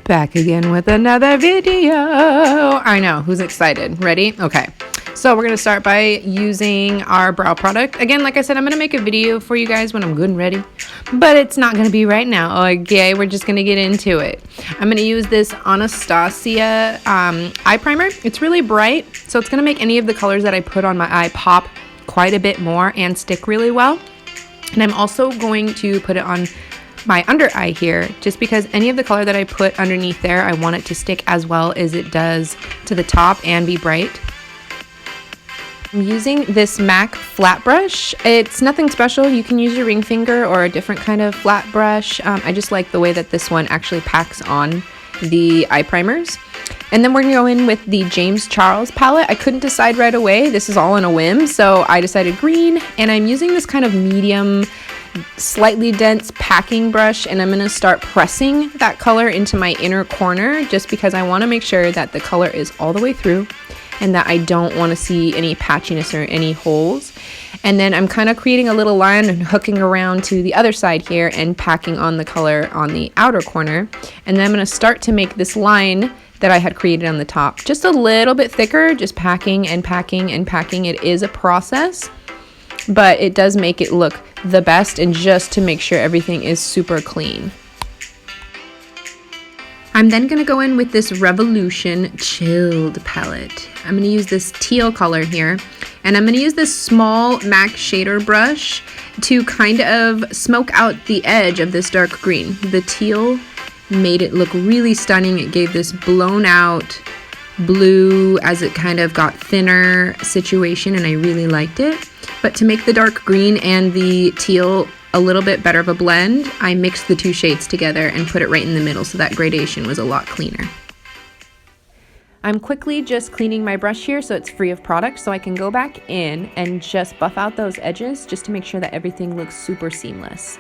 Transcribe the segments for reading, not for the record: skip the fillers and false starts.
Back again with another video. I know, who's excited? Ready? Okay. So we're going to start by using our brow product. Again, like I said, I'm going to make a video for you guys when I'm good and ready, but it's not going to be right now. Okay, we're just going to get into it. I'm going to use this Anastasia eye primer. It's really bright, so it's going to make any of the colors that I put on my eye pop quite a bit more and stick really well. And I'm also going to put it on my under eye here, just because any of the color that I put underneath there, I want it to stick as well as it does to the top and be bright. I'm using this MAC flat brush. It's nothing special. You can use your ring finger or a different kind of flat brush. I just like the way that this one actually packs on the eye primers. And then we're going to go in with the James Charles palette. I couldn't decide right away. This is all on a whim, so I decided green, and I'm using this kind of medium, slightly dense packing brush, and I'm going to start pressing that color into my inner corner just because I want to make sure that the color is all the way through and that I don't want to see any patchiness or any holes. And then I'm kind of creating a little line and hooking around to the other side here and packing on the color on the outer corner. And then I'm going to start to make this line that I had created on the top just a little bit thicker, just packing and packing and packing. It is a process, but it does make it look the best, and just to make sure everything is super clean. I'm then going to go in with this Revolution Chilled palette. I'm going to use this teal color here, and I'm going to use this small MAC shader brush to kind of smoke out the edge of this dark green. The teal made it look really stunning. It gave this blown out blue as it kind of got thinner situation, and I really liked it. But to make the dark green and the teal a little bit better of a blend, I mixed the two shades together and put it right in the middle, so that gradation was a lot cleaner. I'm quickly just cleaning my brush here so it's free of product, so I can go back in and just buff out those edges just to make sure that everything looks super seamless.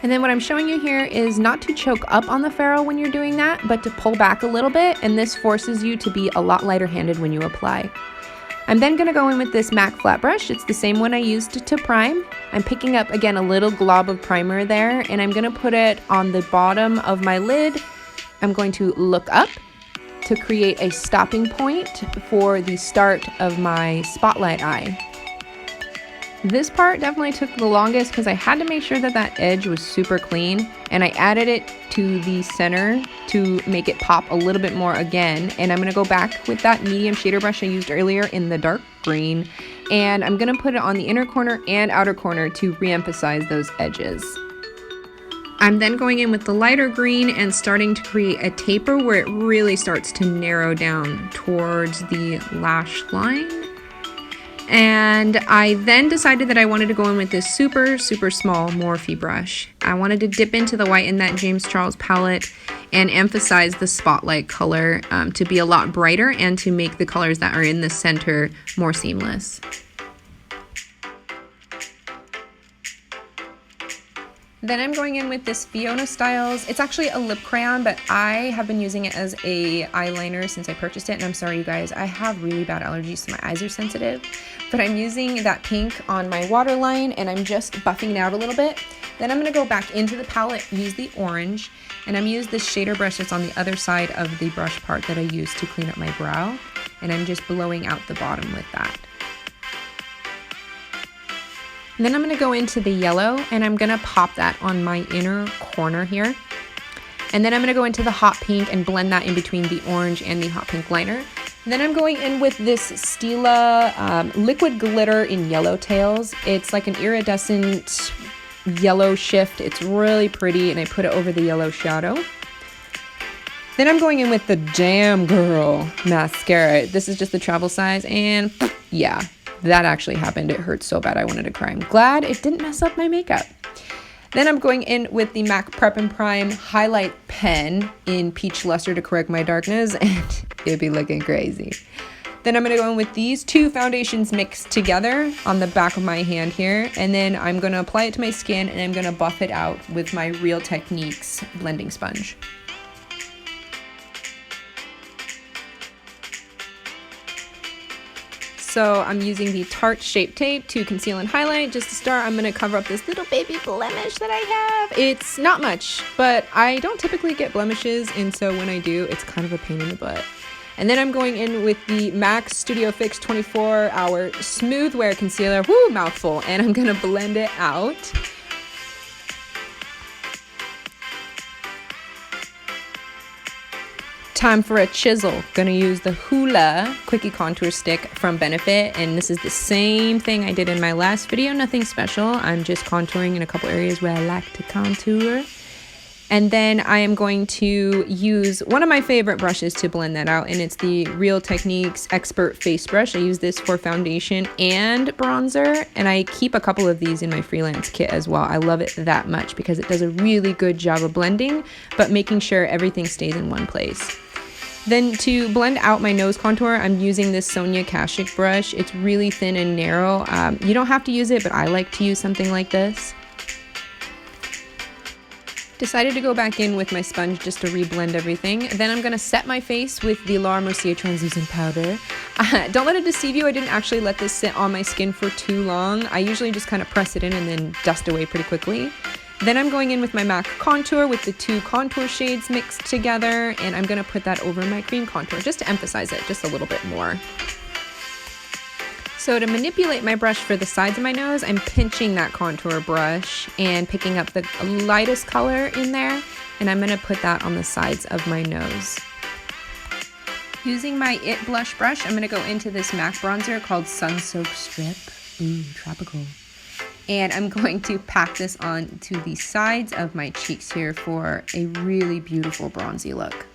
And then what I'm showing you here is not to choke up on the ferrule when you're doing that, but to pull back a little bit, and this forces you to be a lot lighter handed when you apply. I'm then going to go in with this MAC flat brush. It's the same one I used to prime. I'm picking up, again, a little glob of primer there, and I'm going to put it on the bottom of my lid. I'm going to look up to create a stopping point for the start of my spotlight eye. This part definitely took the longest because I had to make sure that that edge was super clean, and I added it to the center to make it pop a little bit more again. And I'm going to go back with that medium shader brush I used earlier in the dark green, and I'm going to put it on the inner corner and outer corner to re-emphasize those edges. I'm then going in with the lighter green and starting to create a taper where it really starts to narrow down towards the lash line. And I then decided that I wanted to go in with this super small Morphe brush. I wanted to dip into the white in that James Charles palette and emphasize the spotlight color to be a lot brighter and to make the colors that are in the center more seamless. Then I'm going in with this Fiona Styles. It's actually a lip crayon, but I have been using it as a eyeliner since I purchased it. And I'm sorry, you guys, I have really bad allergies, so my eyes are sensitive. But I'm using that pink on my waterline, and I'm just buffing it out a little bit. Then I'm going to go back into the palette, use the orange, and I'm using this shader brush that's on the other side of the brush part that I used to clean up my brow. And I'm just blowing out the bottom with that. And then I'm going to go into the yellow, and I'm going to pop that on my inner corner here. And then I'm going to go into the hot pink and blend that in between the orange and the hot pink liner. And then I'm going in with this Stila liquid glitter in Yellowtails. It's like an iridescent yellow shift. It's really pretty, and I put it over the yellow shadow. Then I'm going in with the Damn Girl mascara. This is just the travel size, and yeah. That actually happened. It hurt so bad I wanted to cry. I'm glad it didn't mess up my makeup. Then I'm going in with the MAC Prep and Prime highlight pen in Peach Luster to correct my darkness, and it'd be looking crazy. Then I'm going to go in with these two foundations mixed together on the back of my hand here, and then I'm going to apply it to my skin, and I'm going to buff it out with my Real Techniques blending sponge. So I'm using the Tarte Shape Tape to conceal and highlight. Just to start, I'm going to cover up this little baby blemish that I have. It's not much, but I don't typically get blemishes, and so when I do, it's kind of a pain in the butt. And then I'm going in with the MAC Studio Fix 24-Hour Smooth Wear Concealer. Woo, mouthful. And I'm going to blend it out. Time for a chisel. Gonna use the Hoola Quickie Contour Stick from Benefit, and this is the same thing I did in my last video, nothing special. I'm just contouring in a couple areas where I like to contour. And then I am going to use one of my favorite brushes to blend that out, and it's the Real Techniques Expert Face Brush. I use this for foundation and bronzer, and I keep a couple of these in my freelance kit as well. I love it that much because it does a really good job of blending, but making sure everything stays in one place. Then to blend out my nose contour, I'm using this Sonia Kashuk brush. It's really thin and narrow. You don't have to use it, but I like to use something like this. Decided to go back in with my sponge just to reblend everything. Then I'm going to set my face with the Laura Mercier Translucent Powder. Don't let it deceive you, I didn't actually let this sit on my skin for too long. I usually just kind of press it in and then dust away pretty quickly. Then I'm going in with my MAC contour with the two contour shades mixed together, and I'm going to put that over my cream contour just to emphasize it just a little bit more. So to manipulate my brush for the sides of my nose, I'm pinching that contour brush and picking up the lightest color in there, and I'm going to put that on the sides of my nose. Using my IT blush brush, I'm going to go into this MAC bronzer called Sun Soaked Strip. Ooh, tropical. And I'm going to pack this on to the sides of my cheeks here for a really beautiful bronzy look.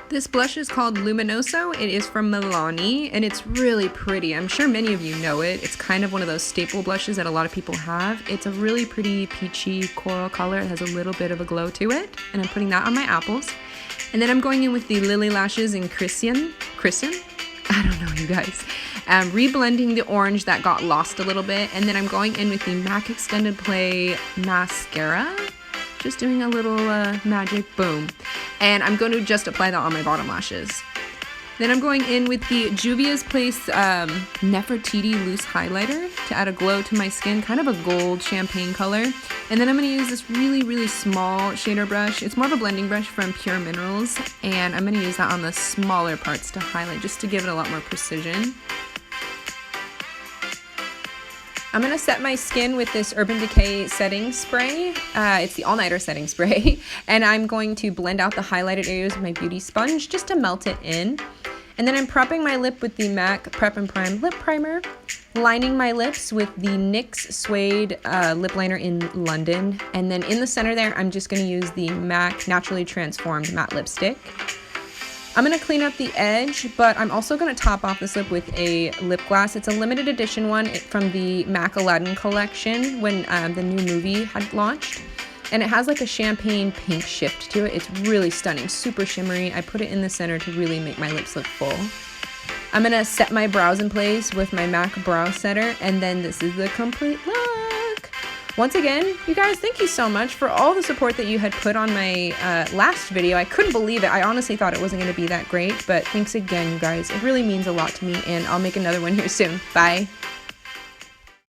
This blush is called Luminoso. It is from Milani, and it's really pretty. I'm sure many of you know it. It's kind of one of those staple blushes that a lot of people have. It's a really pretty peachy coral color. It has a little bit of a glow to it, and I'm putting that on my apples. And then I'm going in with the Lily Lashes in Christian? I don't know, you guys. Reblending the orange that got lost a little bit, and then I'm going in with the MAC Extended Play Mascara. Just doing a little magic, boom. And I'm going to just apply that on my bottom lashes. Then I'm going in with the Juvia's Place Nefertiti Loose Highlighter to add a glow to my skin, kind of a gold champagne color. And then I'm going to use this really, really small shader brush. It's more of a blending brush from Pure Minerals, and I'm going to use that on the smaller parts to highlight, just to give it a lot more precision. I'm going to set my skin with this Urban Decay setting spray. It's the all-nighter setting spray. And I'm going to blend out the highlighted areas with my beauty sponge just to melt it in. And then I'm prepping my lip with the MAC Prep and Prime Lip Primer, lining my lips with the NYX Suede lip liner in London. And then in the center there, I'm just going to use the MAC Naturally Transformed Matte Lipstick. I'm going to clean up the edge, but I'm also going to top off this lip with a lip gloss. It's a limited edition one from the MAC Aladdin collection when the new movie had launched. And it has like a champagne pink shift to it. It's really stunning, super shimmery. I put it in the center to really make my lips look full. I'm going to set my brows in place with my MAC Brow Setter, and then this is the complete look. Once again, you guys, thank you so much for all the support that you had put on my last video. I couldn't believe it. I honestly thought it wasn't going to be that great, but thanks again, you guys. It really means a lot to me, and I'll make another one here soon. Bye.